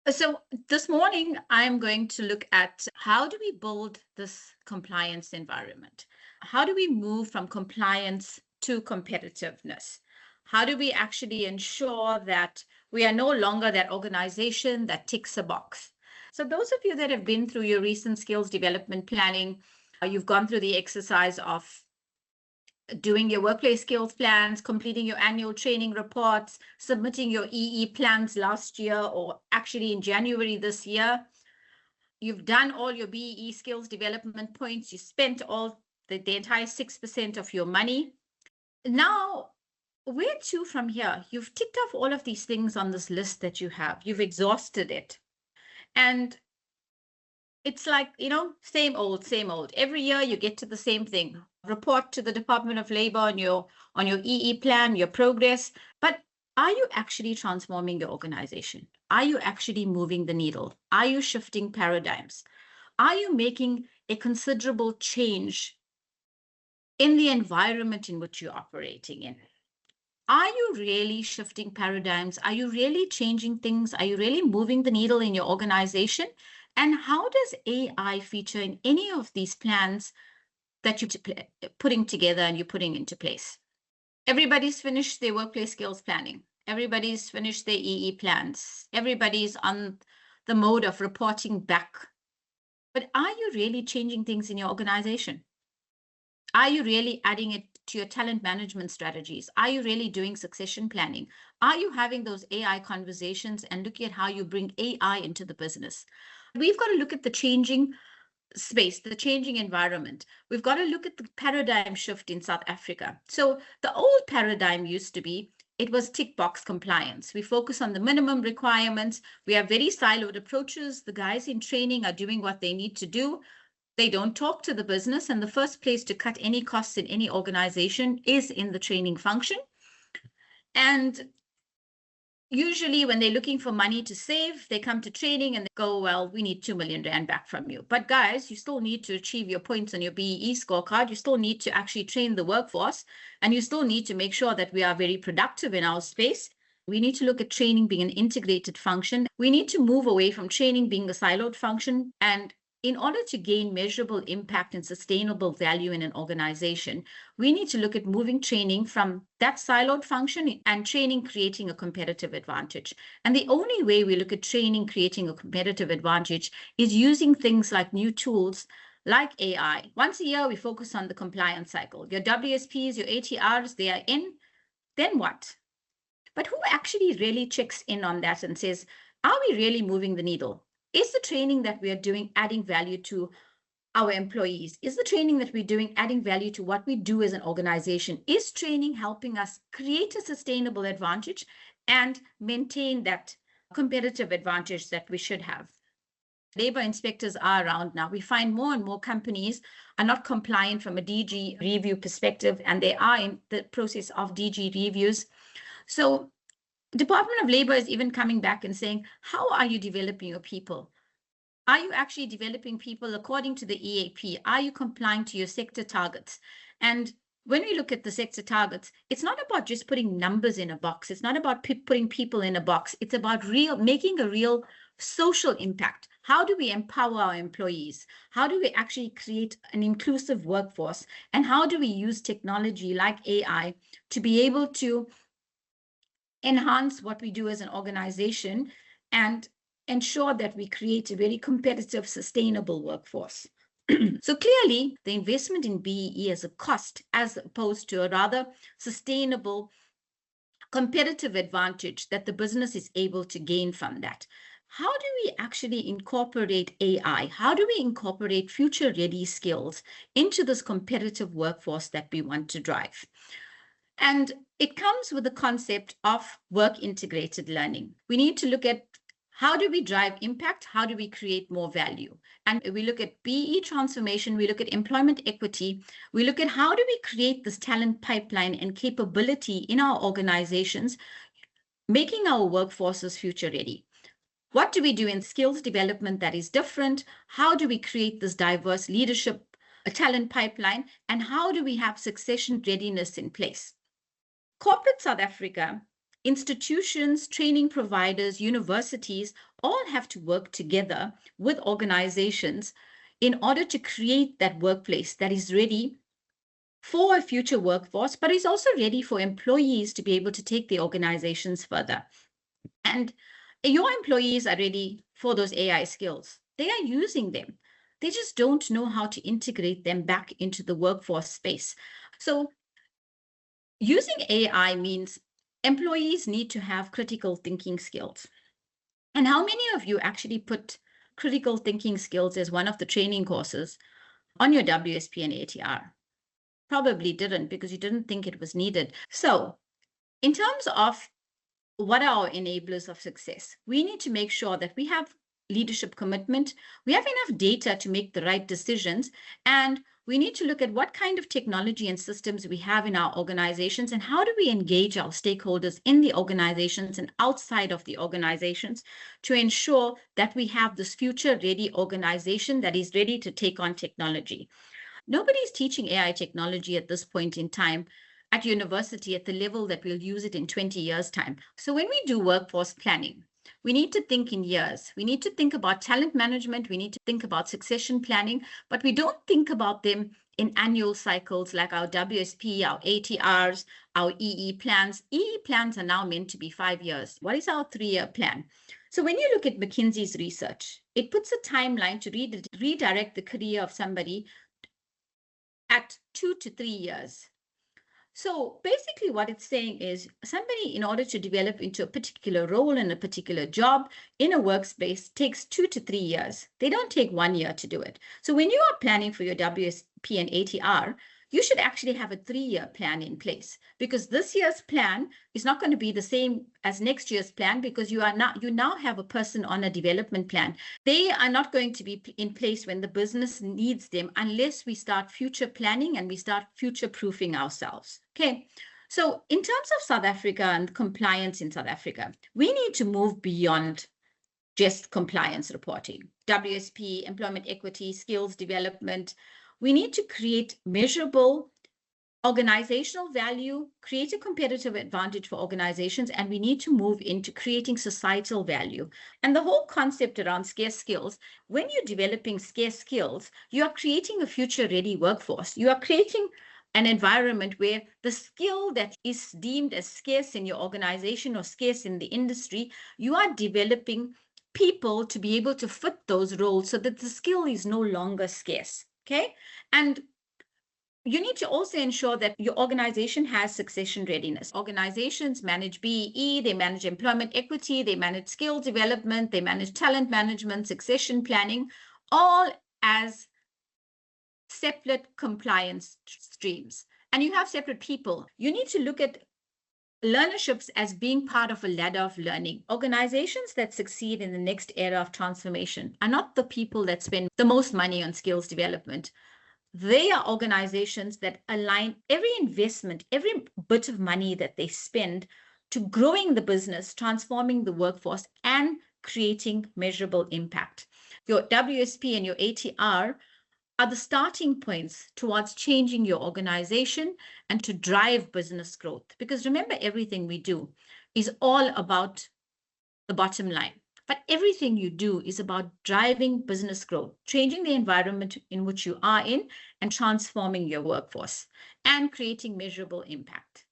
So this morning, I'm going to look at how do we build this compliance environment? How do we move from compliance to competitiveness? How do we actually ensure that we are no longer that organization that ticks a box? So those of you that have been through your recent skills development planning, you've gone through the exercise of doing your workplace skills plans, completing your annual training reports, submitting your EE plans last year or actually in January this year. You've done all your BEE skills development points. You spent all the entire 6% of your money. Now, where to from here? You've ticked off all of these things on this list that you have. You've exhausted it. And it's like, same old, same old. Every year you get to the same thing. Report to the Department of Labor on your EE plan, your progress. But are you actually transforming your organization? Are you actually moving the needle? Are you shifting paradigms? Are you making a considerable change in the environment in which you're operating in? Are you really shifting paradigms? Are you really changing things? Are you really moving the needle in your organization? And how does AI feature in any of these plans that you're putting together and you're putting into place? Everybody's finished their workplace skills planning. Everybody's finished their EE plans. Everybody's on the mode of reporting back. But are you really changing things in your organization? Are you really adding it to your talent management strategies? Are you really doing succession planning? Are you having those AI conversations and looking at how you bring AI into the business? We've got to look at the changing space, the changing environment. We've got to look at the paradigm shift in South Africa. So the old paradigm used to be, it was tick box compliance. We focus on the minimum requirements. We have very siloed approaches. The guys in training are doing what they need to do. They don't talk to the business. And the first place to cut any costs in any organization is in the training function. And usually when they're looking for money to save, they come to training and they go, well, we need 2 million Rand back from you. But guys, you still need to achieve your points on your BEE scorecard. You still need to actually train the workforce, and you still need to make sure that we are very productive in our space. We need to look at training being an integrated function. We need to move away from training being a siloed function. And in order to gain measurable impact and sustainable value in an organization, we need to look at moving training from that siloed function and training creating a competitive advantage. And the only way we look at training creating a competitive advantage is using things like new tools like AI. Once a year, we focus on the compliance cycle. Your WSPs, your ATRs, they are in. Then what? But who actually really checks in on that and says, are we really moving the needle? Is the training that we are doing adding value to our employees? Is the training that we're doing adding value to what we do as an organization? Is training helping us create a sustainable advantage and maintain that competitive advantage that we should have? Labor inspectors are around now. We find more and more companies are not compliant from a DG review perspective, and they are in the process of DG reviews. So Department of Labor is even coming back and saying, how are you developing your people? Are you actually developing people according to the EAP? Are you complying to your sector targets? And when we look at the sector targets, it's not about just putting numbers in a box. It's not about putting people in a box. It's about making a real social impact. How do we empower our employees? How do we actually create an inclusive workforce? And how do we use technology like AI to be able to enhance what we do as an organization and ensure that we create a very competitive, sustainable workforce? So clearly, the investment in BEE as a cost, as opposed to a rather sustainable, competitive advantage that the business is able to gain from that. How do we actually incorporate AI? How do we incorporate future-ready skills into this competitive workforce that we want to drive? And it comes with the concept of work-integrated learning. We need to look at how do we drive impact? How do we create more value? And we look at BE transformation, we look at employment equity, we look at how do we create this talent pipeline and capability in our organizations, making our workforces future ready. What do we do in skills development that is different? How do we create this diverse leadership, a talent pipeline? And how do we have succession readiness in place? Corporate South Africa, institutions, training providers, universities all have to work together with organizations in order to create that workplace that is ready for a future workforce, but is also ready for employees to be able to take the organizations further. And your employees are ready for those AI skills. They are using them. They just don't know how to integrate them back into the workforce space. So using AI means employees need to have critical thinking skills. And how many of you actually put critical thinking skills as one of the training courses on your WSP and ATR? Probably didn't, because you didn't think it was needed. So in terms of what are our enablers of success, we need to make sure that we have leadership commitment, we have enough data to make the right decisions, and we need to look at what kind of technology and systems we have in our organizations and how do we engage our stakeholders in the organizations and outside of the organizations to ensure that we have this future-ready organization that is ready to take on technology. Nobody's teaching AI technology at this point in time at university at the level that we'll use it in 20 years' time. So when we do workforce planning, we need to think in years. We need to think about talent management. We need to think about succession planning, but we don't think about them in annual cycles like our WSP, our ATRs, our EE plans. EE plans are now meant to be 5 years. What is our 3-year plan? So when you look at McKinsey's research, it puts a timeline to redirect the career of somebody at 2 to 3 years. So basically what it's saying is somebody, in order to develop into a particular role in a particular job in a workspace, takes 2 to 3 years. They don't take 1 year to do it. So when you are planning for your WSP and ATR, you should actually have a 3-year plan in place, because this year's plan is not going to be the same as next year's plan, because you now have a person on a development plan. They are not going to be in place when the business needs them unless we start future planning and we start future proofing ourselves. Okay. So in terms of South Africa and compliance in South Africa, we need to move beyond just compliance reporting, WSP, employment equity, skills development. We need to create measurable organizational value, create a competitive advantage for organizations, and we need to move into creating societal value. And the whole concept around scarce skills, when you're developing scarce skills, you are creating a future-ready workforce. You are creating an environment where the skill that is deemed as scarce in your organization or scarce in the industry, you are developing people to be able to fit those roles so that the skill is no longer scarce. Okay. And you need to also ensure that your organization has succession readiness. Organizations manage BEE, they manage employment equity, they manage skill development, they manage talent management, succession planning, all as separate compliance streams. And you have separate people. You need to look at learnerships as being part of a ladder of learning. Organizations that succeed in the next era of transformation are not the people that spend the most money on skills development. They are organizations that align every investment, every bit of money that they spend to growing the business, transforming the workforce, and creating measurable impact. Your WSP and your ATR are the starting points towards changing your organization and to drive business growth. Because remember, everything we do is all about the bottom line. But everything you do is about driving business growth, changing the environment in which you are in, and transforming your workforce and creating measurable impact.